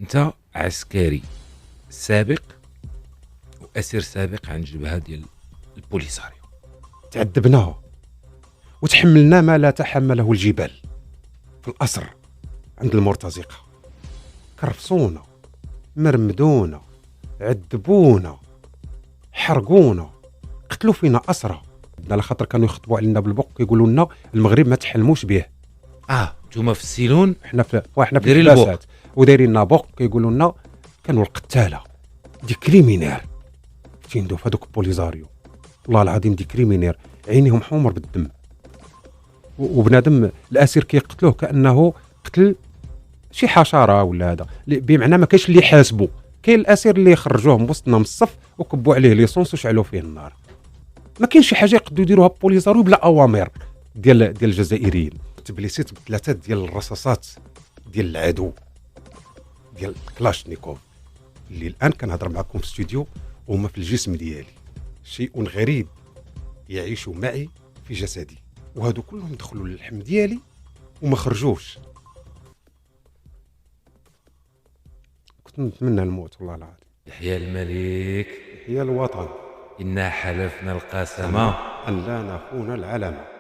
انت عسكري سابق واسير سابق عن جبهه ديال البوليساريو. تعذبنا وتحملنا ما لا تحمله الجبال في الأسر عند المرتزقة. كرفصونا، مرمدونا، عذبونا، حرقونا، قتلوا فينا أسرى على خاطر كانوا يخطبوا علينا بالبق يقولوا لنا المغرب ما تحلموش به. نتوما في السيلون احنا في دايرين الباسات ودايرين لنا بق يقولوا لنا كانوا القتاله دي كريمينير تيندو في هذوك البوليزاريو. والله العظيم دي كريمينير عينيهم حمر بالدم، وبنادم الاسير كيقتلوه كانه قتل شي حشره ولا هذا، بمعنى ما كاينش اللي يحاسبوا. كاين الاسير اللي خرجوه من وسطنا من الصف وكبوا عليه ليسونس وشعلوا فيه النار. ما كاينش شي حاجه يقدروا يديروها بوليزاريو بلا اوامر ديال الجزائريين. تبليسيت بثلاثه ديال الرصاصات ديال العدو ديال كلاشنيكوف اللي الان كنهضر معكم في الاستوديو وهما في الجسم ديالي. شيء غريب يعيش معي في جسدي، وهادو كلهم دخلوا للحم ديالي وما خرجوش. كنت نتمنى الموت والله العظيم. يحيى الملك، هي الوطن، إنا حلفنا القسم أن لا نخون العلم.